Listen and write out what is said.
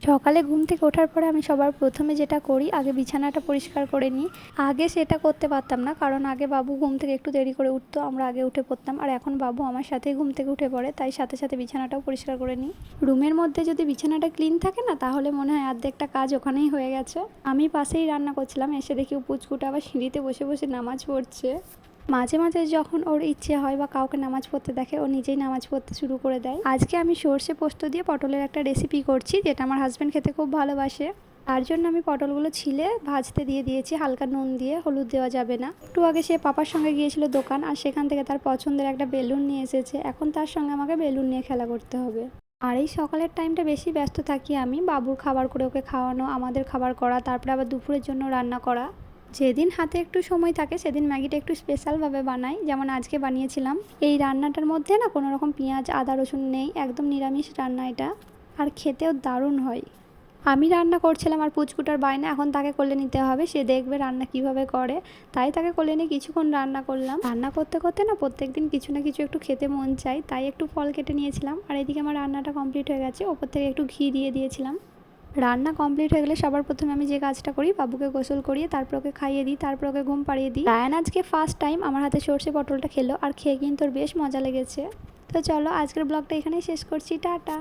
সকালে ঘুম থেকে ওঠার পরে আমি সবার প্রথমে যেটা করি, আগে বিছানাটা পরিষ্কার করে নিই। আগে সেটা করতে পারতাম না, কারণ আগে বাবু ঘুম থেকে একটু দেরি করে উঠতো, আমরা আগে উঠে পড়তাম। আর এখন বাবু আমার সাথেই ঘুম থেকে উঠে পড়ে, তাই সাথে সাথে বিছানাটাও পরিষ্কার করে নিই। রুমের মধ্যে যদি বিছানাটা ক্লিন থাকে না, তাহলে মনে হয় অর্ধেকটা কাজ ওখানেই হয়ে গেছে। আমি পাশেই রান্না করছিলাম, এসে দেখি পুচকুটা আবার সিঁড়িতে বসে বসে নামাজ পড়ছে। মাঝে মাঝে যখন ওর ইচ্ছে হয় বা কাউকে নামাজ পড়তে দেখে, ও নিজেই নামাজ পড়তে শুরু করে দেয়। আজকে আমি সর্ষে পোস্ত দিয়ে পটলের একটা রেসিপি করছি, যেটা আমার হাজব্যান্ড খেতে খুব ভালোবাসে। তার জন্য আমি পটলগুলো ছিলে ভাজতে দিয়ে দিয়েছি, হালকা নুন দিয়ে, হলুদ দেওয়া যাবে না। একটু আগে সে পাপার সঙ্গে গিয়েছিল দোকান, আর সেখান থেকে তার পছন্দের একটা বেলুন নিয়ে এসেছে। এখন তার সঙ্গে আমাকে বেলুন নিয়ে খেলা করতে হবে। আর এই সকালের টাইমটা বেশি ব্যস্ত থাকি আমি, বাবুর খাবার করে ওকে খাওয়ানো, আমাদের খাবার করা, তারপরে আবার দুপুরের জন্য রান্না করা। যেদিন হাতে একটু সময় থাকে সেদিন ম্যাগিটা একটু স্পেশালভাবে বানাই, যেমন আজকে বানিয়েছিলাম। এই রান্নাটার মধ্যে না কোনো রকম পেঁয়াজ আদা রসুন নেই, একদম নিরামিষ রান্না এটা, আর খেতেও দারুণ হয়। আমি রান্না করছিলাম আর পুচকুটার বায়না এখন তাকে কোলে নিতে হবে, সে দেখবে রান্না কিভাবে করে, তাই তাকে কোলে নিয়ে কিছুক্ষণ রান্না করলাম। রান্না করতে করতে না প্রত্যেক দিন কিছু না কিছু একটু খেতে মন চাই, তাই একটু ফল কেটে নিয়েছিলাম। আর এদিকে আমার রান্নাটা কমপ্লিট হয়ে গেছে, ওপর থেকে একটু ঘি দিয়ে দিয়েছিলাম। রান্না কমপ্লিট হয়ে গেলে সবার প্রথমে আমি যে কাজটা করি, বাবুকে গোসল করিয়ে তারপর ওকে খাইয়ে দিই, তারপর ওকে ঘুম পাড়িয়ে দিই। রায়ান আজকে ফার্স্ট টাইম আমার হাতে সর্ষে পটলটা খেলো, আর খেয়ে কিন্তু ওর বেশ মজা লেগেছে। তো চলো, আজকের ব্লগটা এখানেই শেষ করছি, টাটা।